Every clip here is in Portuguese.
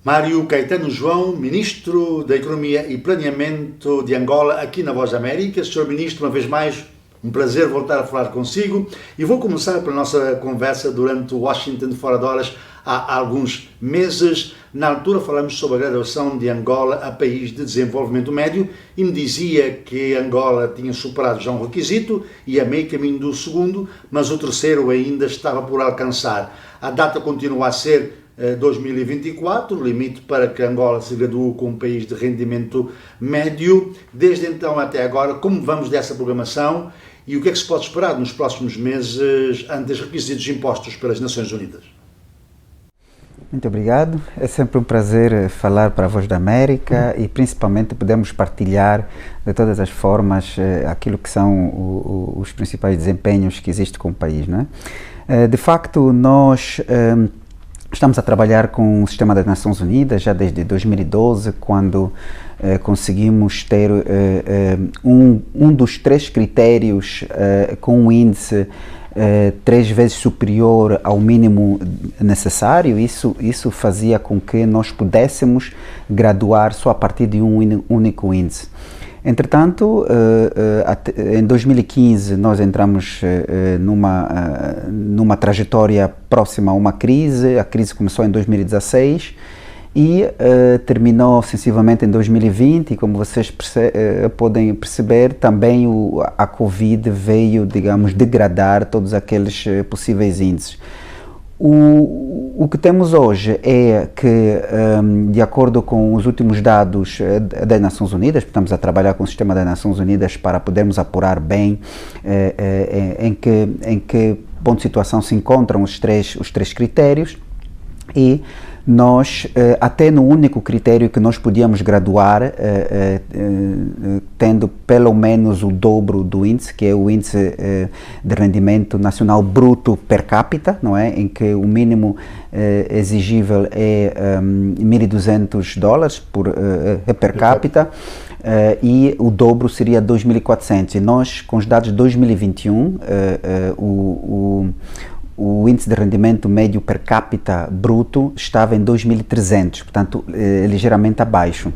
Mário Caetano João, Ministro da Economia e Planeamento de Angola, aqui na Voz da América. Senhor Ministro, uma vez mais, um prazer voltar a falar consigo. E vou começar pela nossa conversa durante o Washington Fora de Horas há alguns meses. Na altura falamos sobre a graduação de Angola a país de desenvolvimento médio e me dizia que Angola tinha superado já um requisito e a meio caminho do segundo, mas o terceiro ainda estava por alcançar. A data continua a ser 2024, o limite para que Angola se gradue como um país de rendimento médio. Desde então até agora, como vamos dessa programação e o que é que se pode esperar nos próximos meses ante os requisitos impostos pelas Nações Unidas? Muito obrigado. É sempre um prazer falar para a Voz da América e principalmente podemos partilhar de todas as formas aquilo que são os principais desempenhos que existem com o país, não é? De facto, nós estamos a trabalhar com o sistema das Nações Unidas já desde 2012, quando conseguimos ter um dos 3 critérios com um índice 3 vezes superior ao mínimo necessário. Isso fazia com que nós pudéssemos graduar só a partir de um único índice. Entretanto, em 2015 nós entramos numa trajetória próxima a uma crise. A crise começou em 2016 e terminou sensivelmente em 2020, e como vocês podem perceber, também a Covid veio, digamos, degradar todos aqueles possíveis índices. O que temos hoje é que, de acordo com os últimos dados das Nações Unidas, estamos a trabalhar com o sistema das Nações Unidas para podermos apurar bem em que ponto de situação se encontram os três critérios, e nós, até no único critério que nós podíamos graduar, tendo pelo menos o dobro do índice, que é o índice de rendimento nacional bruto per capita, não é? Em que o mínimo exigível é $1.200 per capita, e o dobro seria 2.400. E nós, com os dados de 2021, o índice de rendimento médio per capita bruto estava em 2.300, portanto, ligeiramente abaixo.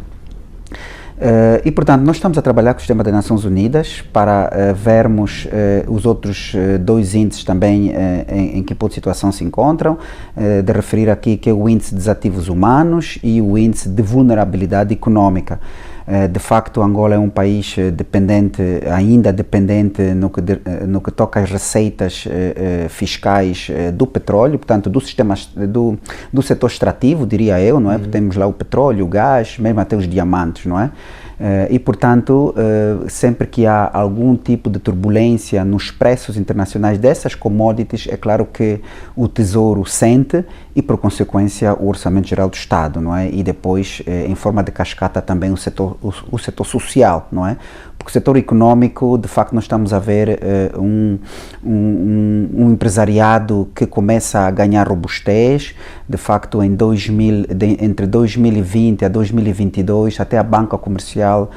E, portanto, nós estamos a trabalhar com o sistema das Nações Unidas para vermos os outros 2 índices também em que ponto de situação se encontram, de referir aqui que é o índice de desativos humanos e o índice de vulnerabilidade econômica. De facto, Angola é um país ainda dependente no que toca às receitas fiscais do petróleo, portanto, do setor extrativo, diria eu, não é? Porque temos lá o petróleo, o gás, mesmo até os diamantes, não é? E, portanto, sempre que há algum tipo de turbulência nos preços internacionais dessas commodities, é claro que o Tesouro sente e, por consequência, o Orçamento Geral do Estado, não é? E depois, em forma de cascata, também o setor social, não é? Porque o setor econômico, de facto, nós estamos a ver um empresariado que começa a ganhar robustez. De facto, entre 2020 a 2022, até a banca comercial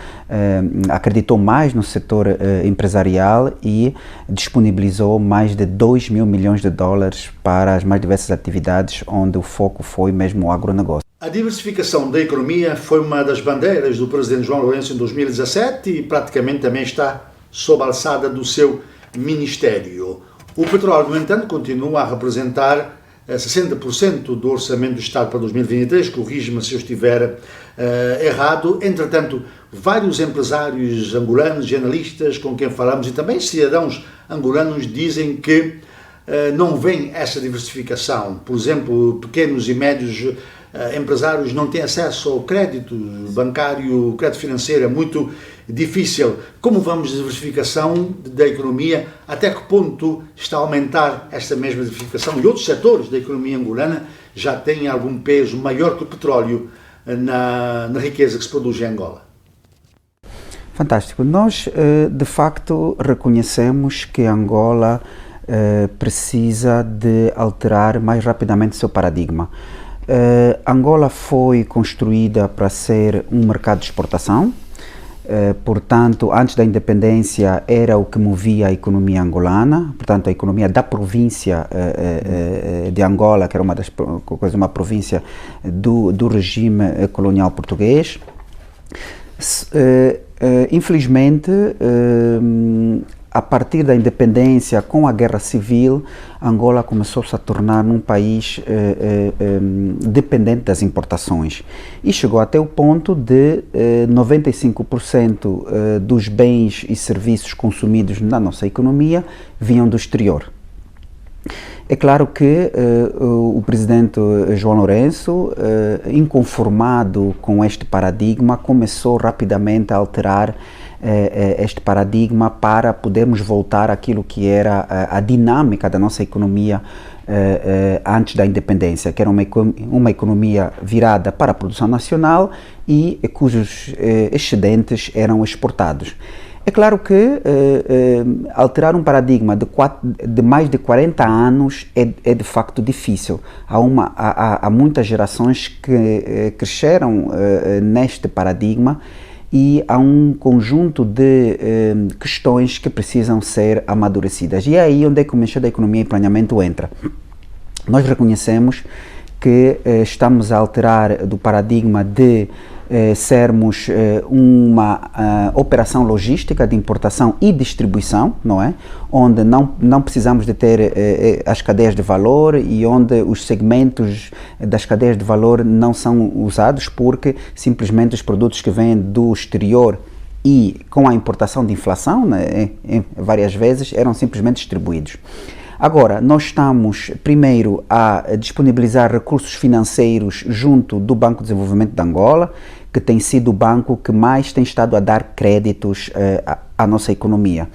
acreditou mais no setor empresarial e disponibilizou mais de $2.000 milhões para as mais diversas atividades, onde o foco foi mesmo o agronegócio. A diversificação da economia foi uma das bandeiras do presidente João Lourenço em 2017 e praticamente também está sob a alçada do seu ministério. O petróleo, no entanto, continua a representar 60% do orçamento do Estado para 2023, corrige-me se eu estiver errado. Entretanto, vários empresários angolanos e analistas com quem falamos e também cidadãos angolanos dizem que não vem essa diversificação. Por exemplo, pequenos e médios empresários não têm acesso ao crédito bancário, o crédito financeiro é muito difícil. Como vamos de diversificação da economia? Até que ponto está a aumentar esta mesma diversificação? E outros setores da economia angolana já têm algum peso maior que o petróleo na riqueza que se produz em Angola? Fantástico. Nós, de facto, reconhecemos que Angola precisa de alterar mais rapidamente o seu paradigma. Angola foi construída para ser um mercado de exportação. Portanto, antes da independência era o que movia a economia angolana, portanto a economia da província de Angola, que era uma província do regime colonial português. Infelizmente, a partir da independência, com a guerra civil, Angola começou-se a tornar um país dependente das importações e chegou até o ponto de 95% dos bens e serviços consumidos na nossa economia vinham do exterior. É claro que o presidente João Lourenço, inconformado com este paradigma, começou rapidamente a alterar este paradigma para podermos voltar àquilo que era a dinâmica da nossa economia antes da independência, que era uma economia virada para a produção nacional e cujos excedentes eram exportados. É claro que alterar um paradigma de mais de 40 anos é de facto difícil. Há muitas gerações que cresceram neste paradigma e há um conjunto de questões que precisam ser amadurecidas. E é aí onde é que o Ministério da Economia e Planeamento entra. Nós reconhecemos que estamos a alterar do paradigma de sermos uma operação logística de importação e distribuição, não é? Onde não precisamos de ter as cadeias de valor e onde os segmentos das cadeias de valor não são usados porque simplesmente os produtos que vêm do exterior e com a importação de inflação, né, várias vezes, eram simplesmente distribuídos. Agora, nós estamos primeiro a disponibilizar recursos financeiros junto do Banco de Desenvolvimento de Angola, que tem sido o banco que mais tem estado a dar créditos à nossa economia.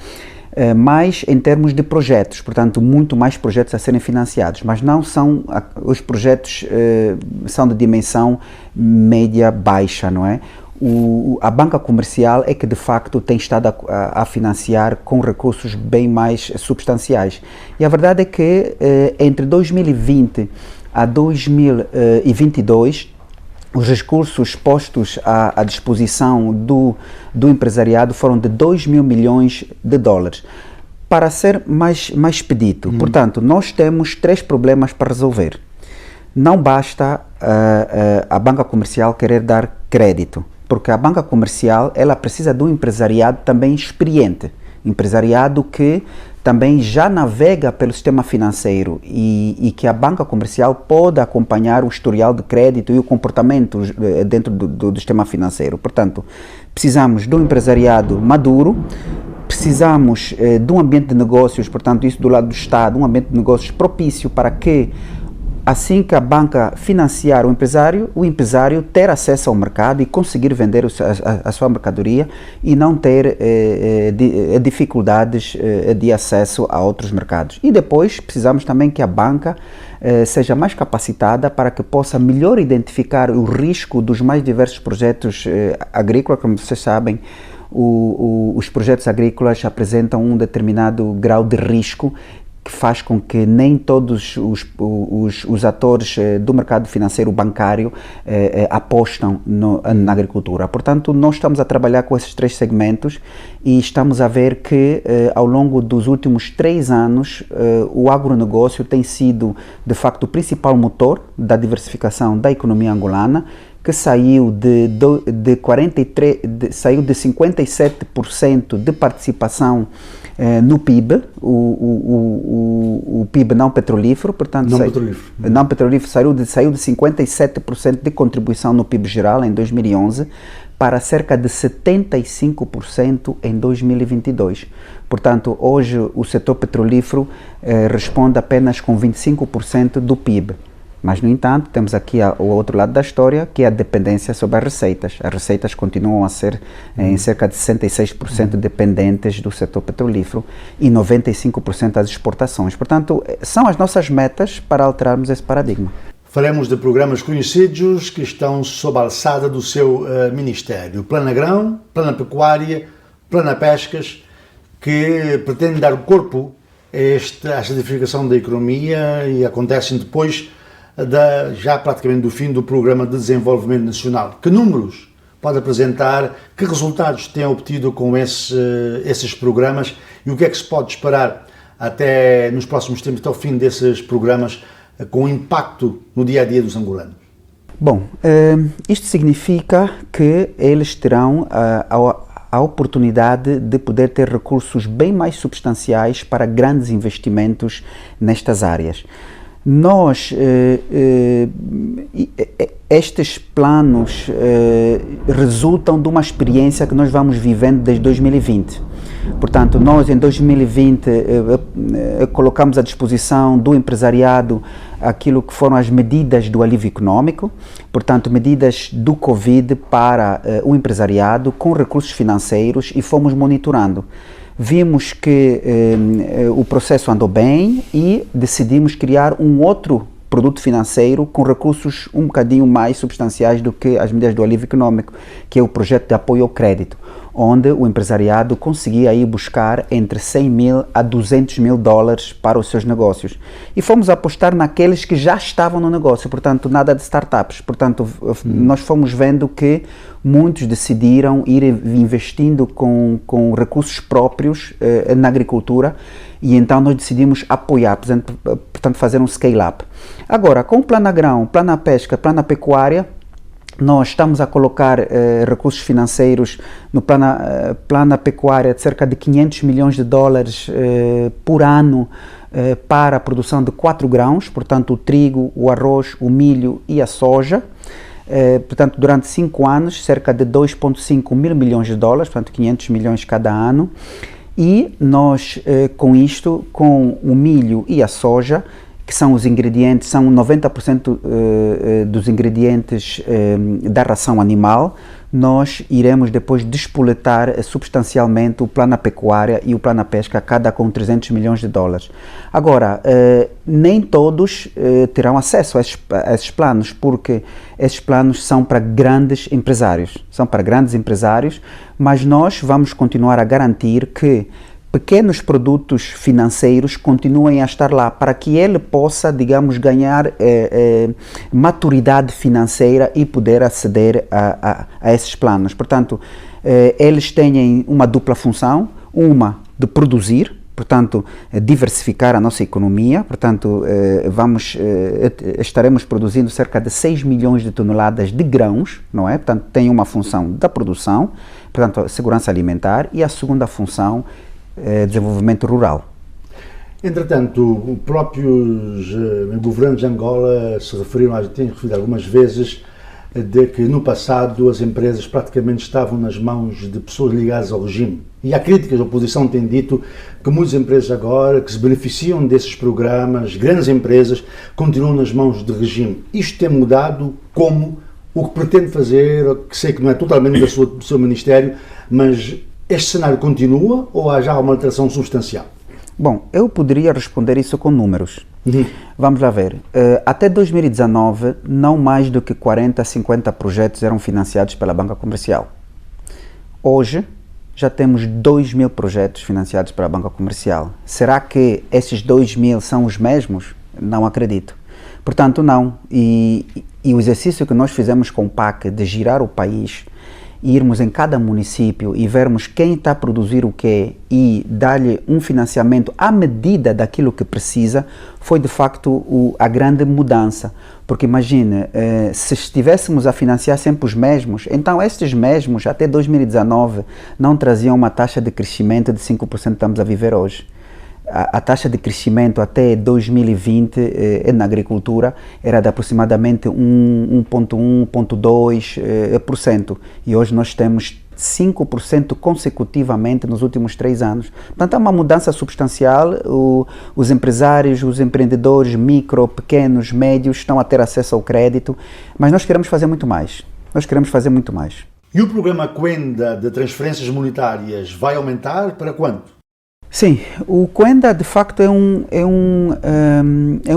Mas em termos de projetos, portanto, muito mais projetos a serem financiados, mas não são, os projetos são de dimensão média-baixa, não é? A banca comercial é que de facto tem estado a financiar com recursos bem mais substanciais. E a verdade é que entre 2020 a 2022, os recursos postos à disposição do empresariado foram de 2 mil milhões de dólares. Para ser mais expedito, portanto, nós temos 3 problemas para resolver. Não basta a banca comercial querer dar crédito, porque a banca comercial ela precisa de um empresariado também experiente, empresariado que também já navega pelo sistema financeiro e que a banca comercial pode acompanhar o historial de crédito e o comportamento dentro do sistema financeiro. Portanto, precisamos de um empresariado maduro, precisamos de um ambiente de negócios, portanto, isso do lado do Estado, um ambiente de negócios propício para que assim que a banca financiar o empresário ter acesso ao mercado e conseguir vender a sua mercadoria e não ter dificuldades de acesso a outros mercados. E depois precisamos também que a banca seja mais capacitada para que possa melhor identificar o risco dos mais diversos projetos agrícolas. Como vocês sabem, os projetos agrícolas apresentam um determinado grau de risco que faz com que nem todos os atores do mercado financeiro bancário apostam na agricultura. Portanto, nós estamos a trabalhar com esses 3 segmentos e estamos a ver que ao longo dos últimos 3 anos o agronegócio tem sido de facto o principal motor da diversificação da economia angolana, que saiu de 57% de participação no PIB, o PIB não petrolífero, portanto, não petrolífero saiu de 57% de contribuição no PIB geral em 2011 para cerca de 75% em 2022. Portanto, hoje o setor petrolífero responde apenas com 25% do PIB. Mas, no entanto, temos aqui o outro lado da história, que é a dependência sobre as receitas. As receitas continuam a ser em cerca de 66% dependentes do setor petrolífero e 95% das exportações. Portanto, são as nossas metas para alterarmos esse paradigma. Faremos de programas conhecidos que estão sob a alçada do seu Ministério. Plana Grão, Plana Pecuária, Plana Pescas, que pretende dar corpo a esta diversificação da economia e acontecem depois já praticamente do fim do Programa de Desenvolvimento Nacional. Que números pode apresentar que resultados tem obtido com esses programas e o que é que se pode esperar até nos próximos tempos, até o fim desses programas, com impacto no dia-a-dia dos angolanos? Bom, isto significa que eles terão a oportunidade de poder ter recursos bem mais substanciais para grandes investimentos nestas áreas. Estes planos resultam de uma experiência que nós vamos vivendo desde 2020. Portanto, nós em 2020 colocamos à disposição do empresariado aquilo que foram as medidas do alívio econômico, portanto, medidas do Covid para o empresariado com recursos financeiros, e fomos monitorando. Vimos que o processo andou bem e decidimos criar um outro produto financeiro com recursos um bocadinho mais substanciais do que as medidas do alívio econômico, que é o projeto de apoio ao crédito, onde o empresariado conseguia aí buscar entre 100 mil a 200 mil dólares para os seus negócios. E fomos apostar naqueles que já estavam no negócio, portanto, nada de startups. Portanto, nós fomos vendo que muitos decidiram ir investindo com recursos próprios na agricultura, e então nós decidimos apoiar, portanto, fazer um scale-up. Agora, com o Plano Agrão, Plano Pesca, Plano Pecuária, nós estamos a colocar recursos financeiros no plano pecuária de cerca de 500 milhões de dólares por ano para a produção de 4 grãos, portanto o trigo, o arroz, o milho e a soja. Portanto, durante 5 anos, cerca de 2,5 mil milhões de dólares, portanto 500 milhões cada ano. E nós, com isto, com o milho e a soja, que são os ingredientes, são 90% dos ingredientes da ração animal, nós iremos depois despoletar substancialmente o Plano Pecuária e o Plano Pesca, cada com 300 milhões de dólares. Agora, nem todos terão acesso a esses planos, porque esses planos são para grandes empresários, mas nós vamos continuar a garantir que pequenos produtos financeiros continuem a estar lá, para que ele possa, digamos, ganhar maturidade financeira e poder aceder a esses planos. Portanto, eles têm uma dupla função, uma de produzir, portanto, diversificar a nossa economia, portanto, estaremos produzindo cerca de 6 milhões de toneladas de grãos, não é? Portanto, tem uma função da produção, portanto, segurança alimentar, e a segunda função, desenvolvimento rural. Entretanto, o próprio governo de Angola tem referido algumas vezes de que no passado as empresas praticamente estavam nas mãos de pessoas ligadas ao regime. E há críticas, a oposição tem dito que muitas empresas agora que se beneficiam desses programas, grandes empresas, continuam nas mãos do regime. Isto tem mudado como? O que pretende fazer, que sei que não é totalmente do seu ministério, mas este cenário continua ou há já uma alteração substancial? Bom, eu poderia responder isso com números. Vamos lá ver. Até 2019, não mais do que 40 a 50 projetos eram financiados pela banca comercial. Hoje, já temos 2.000 projetos financiados pela banca comercial. Será que esses 2.000 são os mesmos? Não acredito. Portanto, não. E o exercício que nós fizemos com o PAC de girar o país, irmos em cada município e vermos quem está a produzir o quê e dar-lhe um financiamento à medida daquilo que precisa, foi de facto a grande mudança. Porque imagine, se estivéssemos a financiar sempre os mesmos, então estes mesmos até 2019 não traziam uma taxa de crescimento de 5% que estamos a viver hoje. A taxa de crescimento até 2020 na agricultura era de aproximadamente 1,1%, 1,2%, e hoje nós temos 5% consecutivamente nos últimos 3 anos. Portanto, há uma mudança substancial. Os empresários, os empreendedores micro, pequenos, médios estão a ter acesso ao crédito, mas nós queremos fazer muito mais. E o programa Cuenda de transferências monetárias vai aumentar para quando? Sim, o Cuenda de facto é um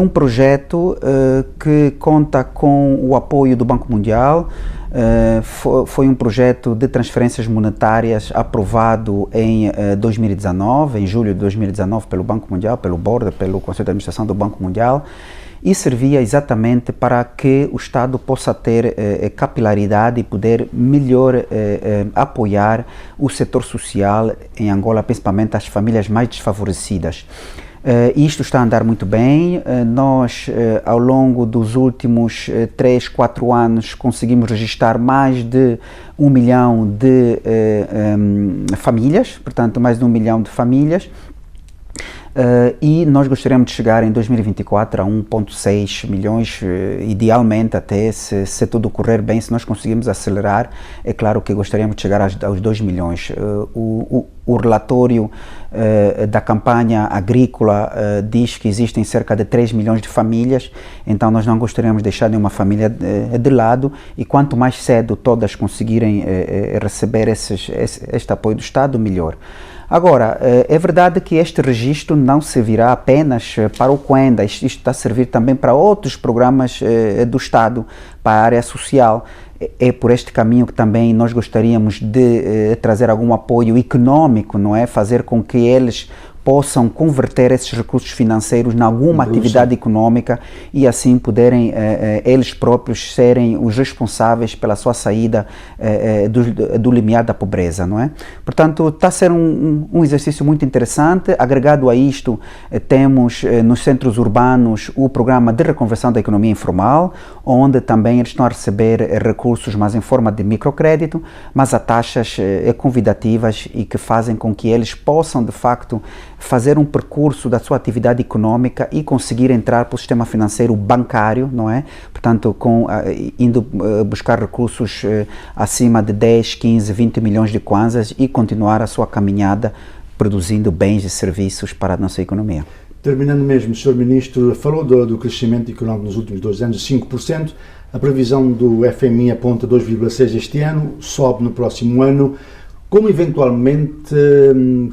projeto que conta com o apoio do Banco Mundial. Foi um projeto de transferências monetárias aprovado em 2019, em julho de 2019, pelo Banco Mundial, pelo Board, pelo Conselho de Administração do Banco Mundial. e servia exatamente para que o Estado possa ter capilaridade e poder melhor apoiar o setor social em Angola, principalmente as famílias mais desfavorecidas. Isto está a andar muito bem. Nós, ao longo dos últimos 3, 4 anos, conseguimos registrar mais de 1 milhão de famílias, portanto, mais de 1 milhão de famílias. E nós gostaríamos de chegar em 2024 a 1,6 milhões, idealmente até, se tudo correr bem, se nós conseguirmos acelerar, é claro que gostaríamos de chegar aos 2 milhões. O relatório da campanha agrícola diz que existem cerca de 3 milhões de famílias, então nós não gostaríamos de deixar nenhuma família de lado, e quanto mais cedo todas conseguirem receber este apoio do Estado, melhor. Agora, é verdade que este registro não servirá apenas para o Cuenda, isto está a servir também para outros programas do Estado, para a área social. É por este caminho que também nós gostaríamos de trazer algum apoio econômico, não é? Fazer com que eles possam converter esses recursos financeiros em alguma atividade econômica e assim poderem eles próprios serem os responsáveis pela sua saída do limiar da pobreza, não é? Portanto, está a ser um exercício muito interessante. Agregado a isto, temos nos centros urbanos o programa de reconversão da economia informal, onde também eles estão a receber recursos, mas em forma de microcrédito, mas a taxas convidativas e que fazem com que eles possam, de facto, fazer um percurso da sua atividade econômica e conseguir entrar para o sistema financeiro bancário, não é? Portanto, indo buscar recursos acima de 10, 15, 20 milhões de kwanzas e continuar a sua caminhada produzindo bens e serviços para a nossa economia. Terminando mesmo, Sr. Ministro, falou do crescimento económico nos últimos 2 anos de 5%, a previsão do FMI aponta 2,6% este ano, sobe no próximo ano. Como eventualmente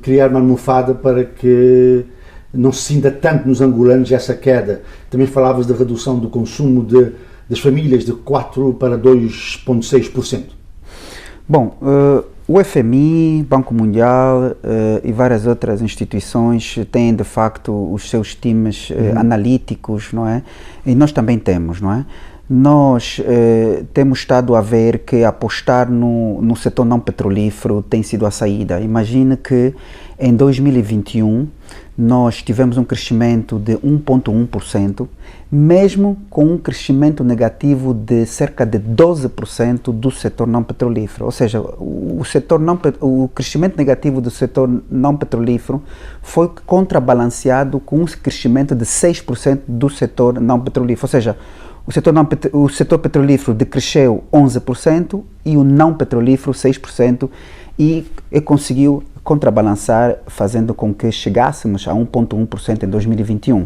criar uma almofada para que não se sinta tanto nos angolanos essa queda? Também falavas da redução do consumo das famílias de 4% para 2,6%. Bom, o FMI, Banco Mundial e várias outras instituições têm de facto os seus times analíticos, não é? E nós também temos, não é? Nós temos estado a ver que apostar no setor não petrolífero tem sido a saída. Imagine que em 2021 nós tivemos um crescimento de 1,1%, mesmo com um crescimento negativo de cerca de 12% do setor não petrolífero. Ou seja, o crescimento negativo do setor não petrolífero foi contrabalanceado com um crescimento de 6% do setor não petrolífero. Ou seja, o setor petrolífero decresceu 11% e o não petrolífero 6%, e conseguiu contrabalançar, fazendo com que chegássemos a 1,1% em 2021.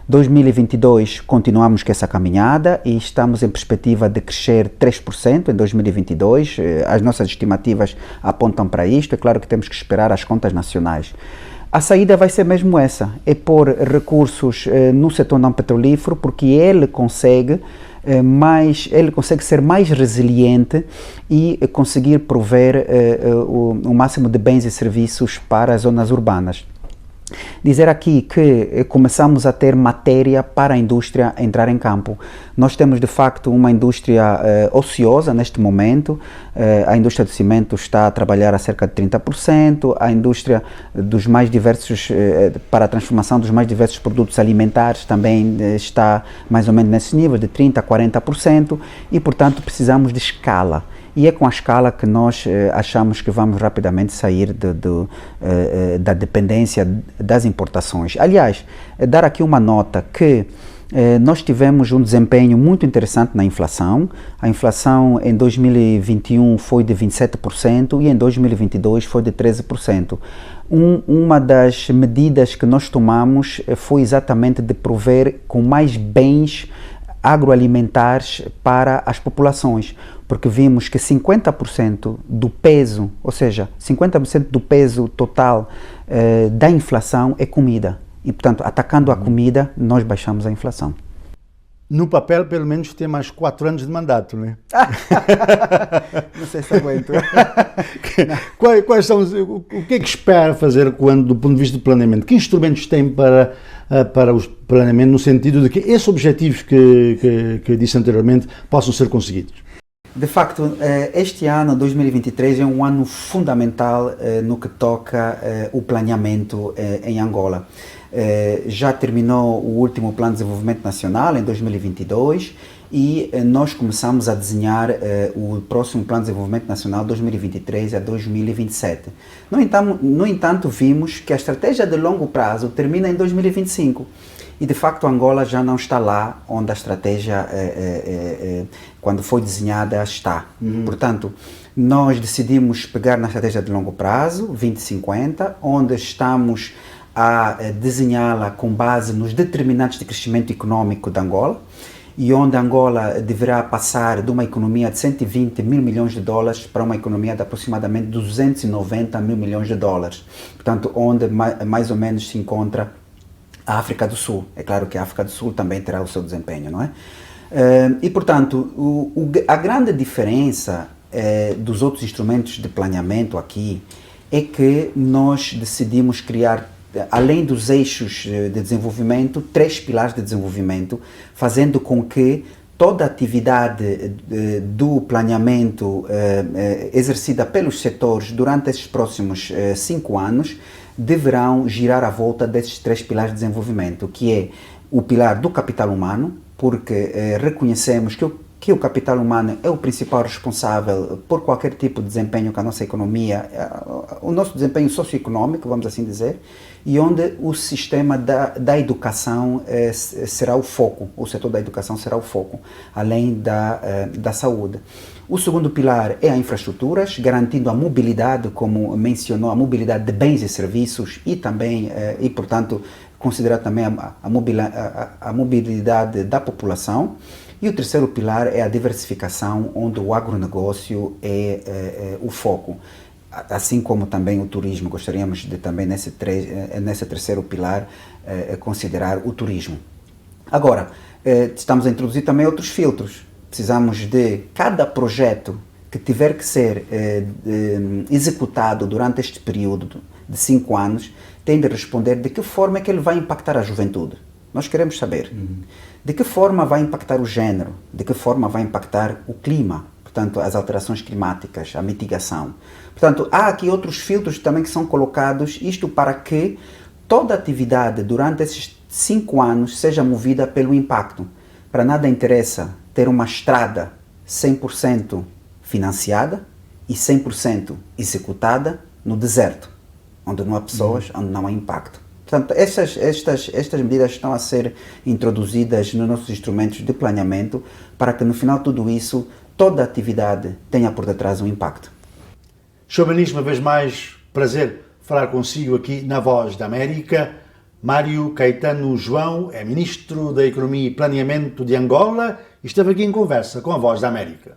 2022 continuamos com essa caminhada e estamos em perspectiva de crescer 3% em 2022. As nossas estimativas apontam para isto. É claro que temos que esperar as contas nacionais. A saída vai ser mesmo essa, é pôr recursos no setor não petrolífero, porque ele consegue ser mais resiliente e conseguir prover o máximo de bens e serviços para as zonas urbanas. Dizer aqui que começamos a ter matéria para a indústria entrar em campo. Nós temos de facto uma indústria ociosa neste momento. A indústria do cimento está a trabalhar a cerca de 30%, a indústria dos mais diversos, para a transformação dos mais diversos produtos alimentares também está mais ou menos nesse nível de 30% a 40%, e portanto precisamos de escala. E é com a escala que nós achamos que vamos rapidamente sair da dependência das importações. Aliás, dar aqui uma nota que nós tivemos um desempenho muito interessante na inflação. A inflação em 2021 foi de 27% e em 2022 foi de 13%. Uma das medidas que nós tomamos foi exatamente de prover com mais bens agroalimentares para as populações, porque vimos que 50% do peso, ou seja, 50% do peso total da inflação é comida. E, portanto, atacando a comida, nós baixamos a inflação. No papel, pelo menos, tem mais 4 anos de mandato, não é? Não sei se aguento. Quais são o que é que espera fazer do ponto de vista do planeamento? Que instrumentos tem para o planeamento, no sentido de que esses objetivos que disse anteriormente possam ser conseguidos? De facto, este ano, 2023, é um ano fundamental no que toca o planeamento em Angola. Já terminou o último Plano de Desenvolvimento Nacional em 2022 e nós começamos a desenhar o próximo Plano de Desenvolvimento Nacional 2023 a 2027. No entanto, vimos que a estratégia de longo prazo termina em 2025 e, de facto, Angola já não está lá onde a estratégia, quando foi desenhada, está. Portanto, nós decidimos pegar na estratégia de longo prazo, 2050, onde estamos a desenhá-la com base nos determinantes de crescimento econômico de Angola e onde Angola deverá passar de uma economia de 120 mil milhões de dólares para uma economia de aproximadamente 290 mil milhões de dólares. Portanto, onde mais ou menos se encontra a África do Sul. É claro que a África do Sul também terá o seu desempenho, não é? E, portanto, a grande diferença dos outros instrumentos de planeamento aqui é que nós decidimos criar, além dos eixos de desenvolvimento, 3 pilares de desenvolvimento, fazendo com que toda a atividade do planeamento exercida pelos setores durante esses próximos 5 anos deverão girar à volta desses 3 pilares de desenvolvimento, que é o pilar do capital humano, porque reconhecemos que o capital humano é o principal responsável por qualquer tipo de desempenho que a nossa economia, o nosso desempenho socioeconômico, vamos assim dizer, e onde o sistema da educação será o foco, o setor da educação será o foco, além da saúde. O segundo pilar é a infraestruturas, garantindo a mobilidade, como mencionou, a mobilidade de bens e serviços e também, portanto, considerar também a mobilidade da população. E o terceiro pilar é a diversificação, onde o agronegócio é o foco. Assim como também o turismo, gostaríamos de também nesse terceiro pilar considerar o turismo. Agora, estamos a introduzir também outros filtros. Precisamos de cada projeto que tiver que ser executado durante este período de 5 anos, tem de responder de que forma é que ele vai impactar a juventude. Nós queremos saber de que forma vai impactar o género, de que forma vai impactar o clima, portanto, as alterações climáticas, a mitigação. Portanto, há aqui outros filtros também que são colocados, isto para que toda atividade durante esses 5 anos seja movida pelo impacto. Para nada interessa ter uma estrada 100% financiada e 100% executada no deserto, onde não há pessoas, onde não há impacto. Portanto, estas medidas estão a ser introduzidas nos nossos instrumentos de planeamento para que, no final de tudo isso, toda a atividade tenha por detrás um impacto. Sr. Ministro, uma vez mais, prazer falar consigo aqui na Voz da América. Mário Caetano João é Ministro da Economia e Planeamento de Angola e esteve aqui em conversa com a Voz da América.